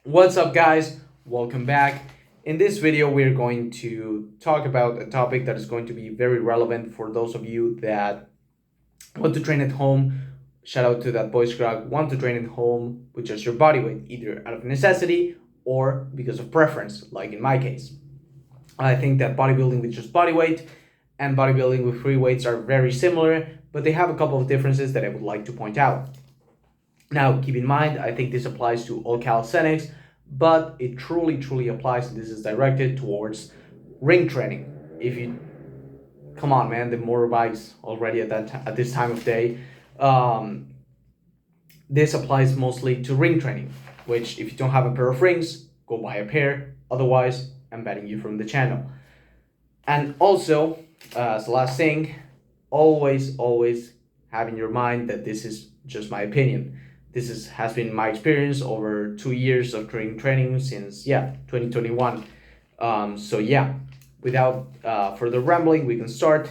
What's up, guys? Welcome back. In this video, we're going to talk about a topic that is going to be very relevant for those of you that want to train at home. Shout out to that boys crowd, want to train at home with just your body weight, either out of necessity or because of preference, like in my case. I think that bodybuilding with just body weight and bodybuilding with free weights are very similar, but they have a couple of differences that I would like to point out. Now, keep in mind, I think this applies to all calisthenics, but it truly applies, and this is directed towards ring training. If you come on, man, the motorbikes already at this time of day. Um, this applies mostly to ring training, which if you don't have a pair of rings, go buy a pair. Otherwise, I'm banning you from the channel. And also, as the last thing, always have in your mind that this is just my opinion. Has been my experience over 2 years of training since 2021. Without further rambling, we can start.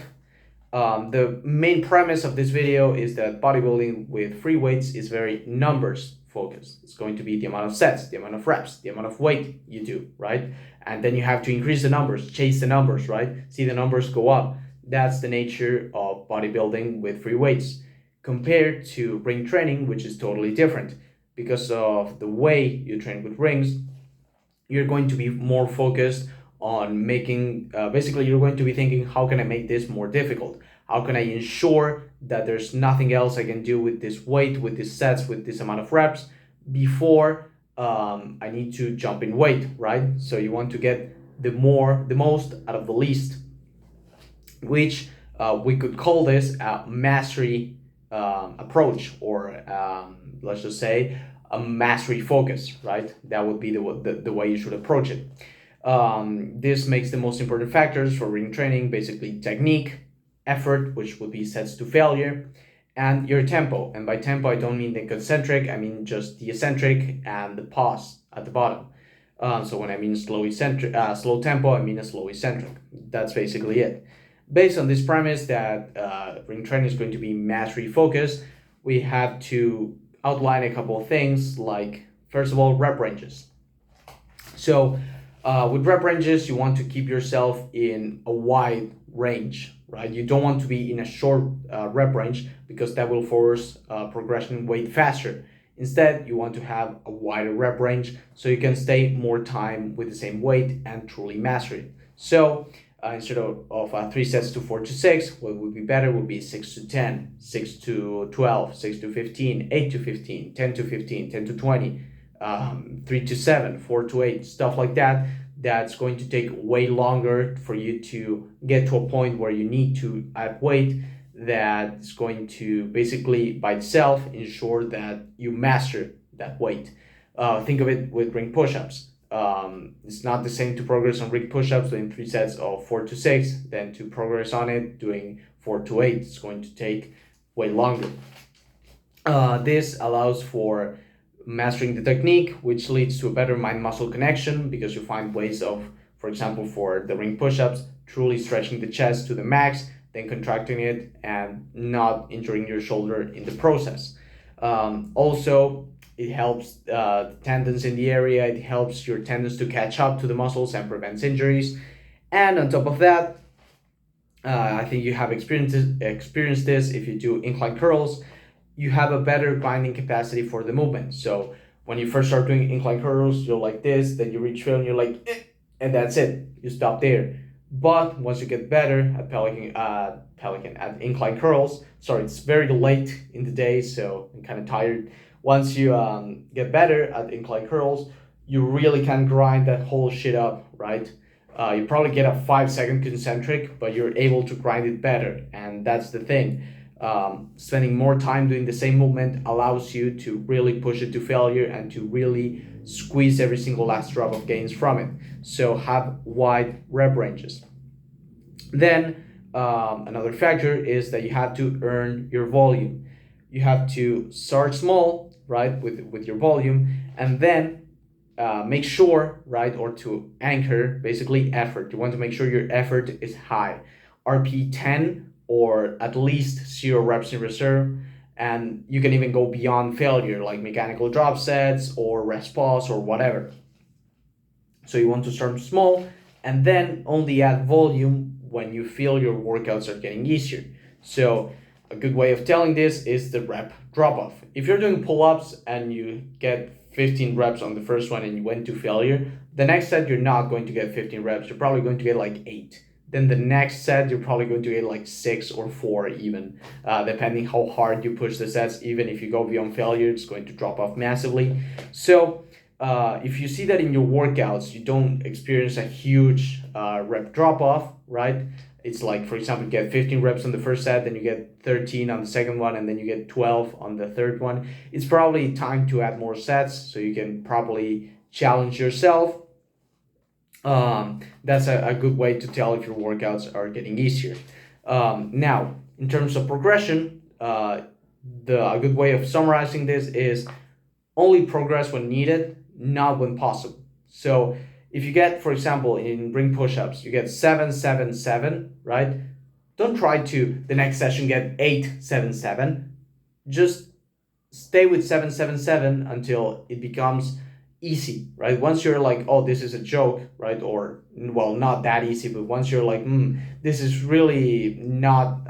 The main premise of this video is that bodybuilding with free weights is very numbers focused. It's going to be the amount of sets, the amount of reps, the amount of weight you do, right? And then you have to increase the numbers, chase the numbers, right? See the numbers go up. That's the nature of bodybuilding with free weights, compared to ring training, which is totally different. Because of the way you train with rings, you're going to be more focused on making, basically you're going to be thinking, how can I make this more difficult? How can I ensure that there's nothing else I can do with this weight, with these sets, with this amount of reps before I need to jump in weight, right? So you want to get the most out of the least, which we could call this a mastery approach, or let's just say a mastery focus, right? That would be the way you should approach it. This makes the most important factors for ring training basically technique, effort, which would be sets to failure, and your tempo. And by tempo, I don't mean the concentric, I mean just the eccentric and the pause at the bottom. So when I mean slow tempo, I mean a slow eccentric. That's basically it. Based on this premise that ring training is going to be mastery focused, we have to outline a couple of things, like, first of all, rep ranges. So with rep ranges, you want to keep yourself in a wide range, right? You don't want to be in a short rep range, because that will force progression in weight faster. Instead, you want to have a wider rep range so you can stay more time with the same weight and truly master it. So instead of 3 sets to 4 to 6, what would be better would be 6 to 10, 6 to 12, 6 to 15, 8 to 15, 10 to 15, 10 to 20, 3 to 7, 4 to 8, stuff like that. That's going to take way longer for you to get to a point where you need to add weight. That's going to basically by itself ensure that you master that weight. Think of it with ring push-ups. It's not the same to progress on ring push-ups doing 3 sets of 4 to 6 than to progress on it doing 4 to 8. It's going to take way longer. This allows for mastering the technique, which leads to a better mind-muscle connection, because you find ways of, for example, for the ring push-ups, truly stretching the chest to the max, then contracting it and not injuring your shoulder in the process. Also, it helps tendons in the area. It helps your tendons to catch up to the muscles and prevents injuries. And on top of that, I think you have experienced this if you do incline curls. You have a better grinding capacity for the movement. So when you first start doing incline curls, you're like this, then you reach fail and you're like, and that's it. You stop there. But once you get better at incline curls, sorry, it's very late in the day, so I'm kind of tired. Once you get better at incline curls, you really can grind that whole shit up, right? You probably get a 5-second concentric, but you're able to grind it better, and that's the thing. Spending more time doing the same movement allows you to really push it to failure and to really squeeze every single last drop of gains from it. So have wide rep ranges. Then another factor is that you have to earn your volume. You have to start small, right, with your volume, and then make sure, right, or to anchor basically effort. You want to make sure your effort is high, RP 10 or at least 0 reps in reserve, and you can even go beyond failure, like mechanical drop sets or rest pause or whatever. So you want to start small and then only add volume when you feel your workouts are getting easier. So a good way of telling this is the rep drop off. If you're doing pull-ups and you get 15 reps on the first one and you went to failure, the next set you're not going to get 15 reps, you're probably going to get like 8. Then the next set you're probably going to get like 6 or 4 even, depending how hard you push the sets. Even if you go beyond failure, it's going to drop off massively. So if you see that in your workouts, you don't experience a huge rep drop off, right? It's like, for example, you get 15 reps on the first set, then you get 13 on the second one, and then you get 12 on the third one. It's probably time to add more sets so you can properly challenge yourself. That's a good way to tell if your workouts are getting easier. Now, in terms of progression, a good way of summarizing this is only progress when needed, not when possible. So if you get, for example, in ring push-ups, you get 7, 7, 7, right? Don't try to, the next session, get 8, 7, 7. Just stay with 7, 7, 7 until it becomes easy, right? Once you're like, oh, this is a joke, right? Or, well, not that easy, but once you're like, this is really not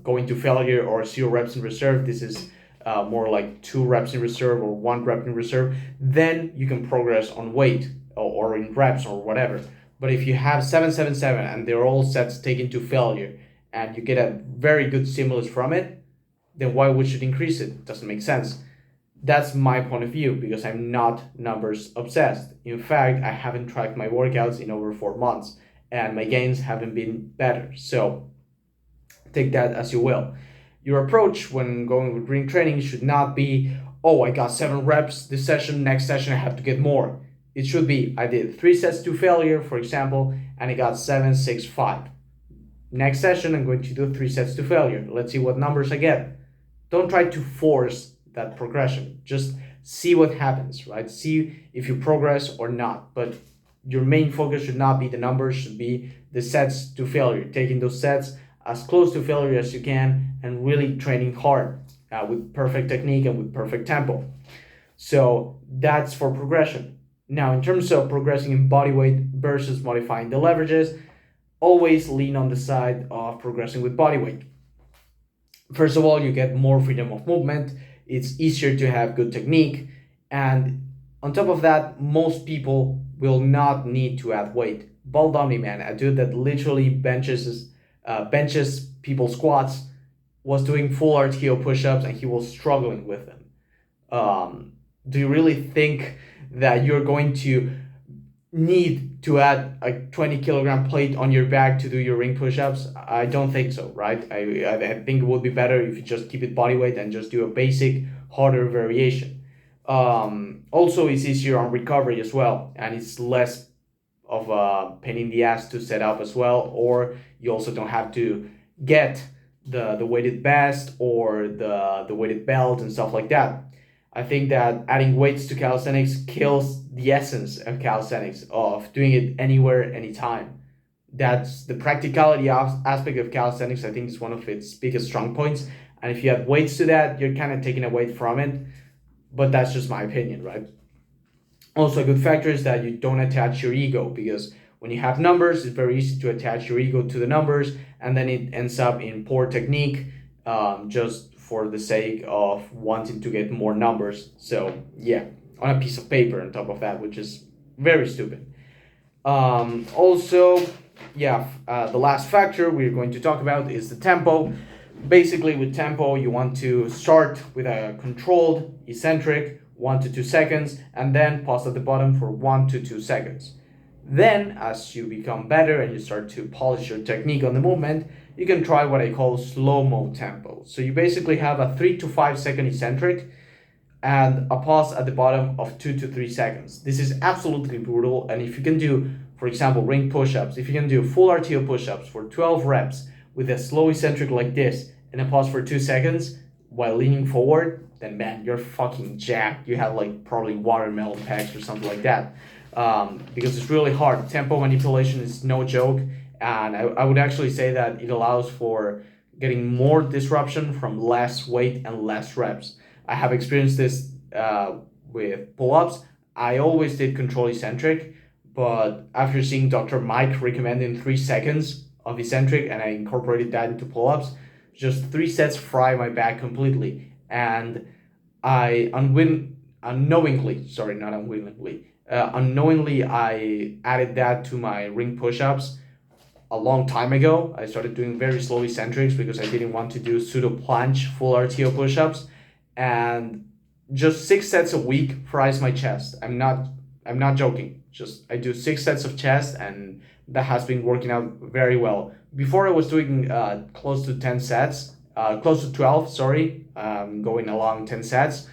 going to failure, or 0 reps in reserve, this is more like 2 reps in reserve or 1 rep in reserve, then you can progress on weight or in reps or whatever. But if you have 7, 7, 7 and they're all sets taken to failure and you get a very good stimulus from it, then why would you increase it? It doesn't make sense. That's my point of view, because I'm not numbers obsessed. In fact, I haven't tracked my workouts in over 4 months and my gains haven't been better. So take that as you will. Your approach when going with ring training should not be, oh, I got 7 reps this session, next session I have to get more. It should be, I did 3 sets to failure, for example, and I got 7, 6, 5. Next session, I'm going to do 3 sets to failure. Let's see what numbers I get. Don't try to force that progression. Just see what happens, right? See if you progress or not. But your main focus should not be the numbers, should be the sets to failure. Taking those sets as close to failure as you can and really training hard with perfect technique and with perfect tempo. So that's for progression. Now, in terms of progressing in body weight versus modifying the leverages, always lean on the side of progressing with body weight. First of all, you get more freedom of movement. It's easier to have good technique. And on top of that, most people will not need to add weight. Ball Dummy Man, a dude that literally benches people's squats, was doing full RTO push-ups and he was struggling with them. Do you really think that you're going to need to add a 20 kilogram plate on your back to do your ring push-ups? I don't think so, right? I think it would be better if you just keep it body weight and just do a basic harder variation. Also, it's easier on recovery as well, and it's less of a pain in the ass to set up as well, or you also don't have to get the weighted vest or the weighted belt and stuff like that. I think that adding weights to calisthenics kills the essence of calisthenics, of doing it anywhere, anytime. That's the practicality aspect of calisthenics. I think is one of its biggest strong points. And if you add weights to that, you're kind of taking away from it. But that's just my opinion, right? Also, a good factor is that you don't attach your ego, because when you have numbers, it's very easy to attach your ego to the numbers, and then it ends up in poor technique, just for the sake of wanting to get more numbers. So yeah, on a piece of paper on top of that, which is very stupid. Also, the last factor we're going to talk about is the tempo. Basically, with tempo, you want to start with a controlled eccentric 1 to 2 seconds, and then pause at the bottom for 1 to 2 seconds. Then, as you become better and you start to polish your technique on the movement, you can try what I call slow-mo tempo. So you basically have a 3 to 5 second eccentric and a pause at the bottom of 2 to 3 seconds. This is absolutely brutal, and if you can do, for example, ring push-ups, if you can do full RTO push-ups for 12 reps with a slow eccentric like this and a pause for 2 seconds while leaning forward, then man, you're fucking jacked. You have like probably watermelon pecs or something like that. Because it's really hard. Tempo manipulation is no joke, and I would actually say that it allows for getting more disruption from less weight and less reps. I have experienced this with pull-ups. I always did control eccentric, but after seeing Dr. Mike recommending 3 seconds of eccentric and I incorporated that into pull-ups, just 3 sets fry my back completely. And I unknowingly, I added that to my ring push-ups a long time ago. I started doing very slow eccentrics because I didn't want to do pseudo planche full RTO push-ups, and just 6 sets a week fries my chest. I'm not joking. Just I do 6 sets of chest, and that has been working out very well. Before I was doing close to 10 sets, close to 12, sorry, going along 10 sets.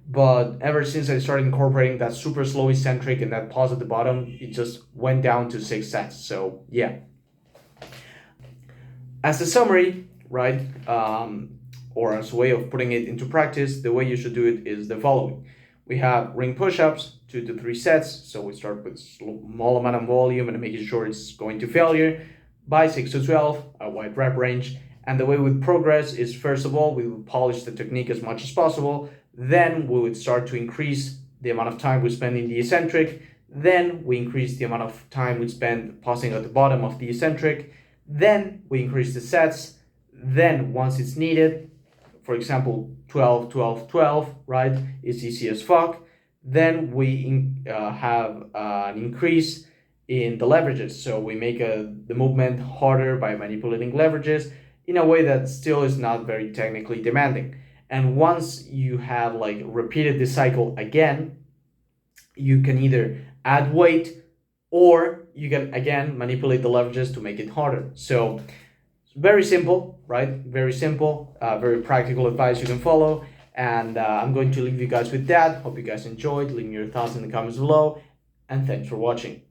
But ever since I started incorporating that super slow eccentric and that pause at the bottom, it just went down to 6 sets. So yeah. As a summary, right, or as a way of putting it into practice, the way you should do it is the following. We have ring push-ups, 2 to 3 sets. So we start with small amount of volume and making sure it's going to failure. By 6 to 12, a wide rep range. And the way we progress is, first of all, we will polish the technique as much as possible. Then we would start to increase the amount of time we spend in the eccentric. Then we increase the amount of time we spend pausing at the bottom of the eccentric. Then we increase the sets. Then once it's needed, for example, 12, 12, 12, right? It's easy as fuck. Then we have an increase in the leverages. So we make the movement harder by manipulating leverages in a way that still is not very technically demanding. And once you have like repeated this cycle again, you can either add weight or you can again manipulate the leverages to make it harder. So very simple, right? Very simple, very practical advice you can follow. And I'm going to leave you guys with that. Hope you guys enjoyed. Leave me your thoughts in the comments below. And thanks for watching.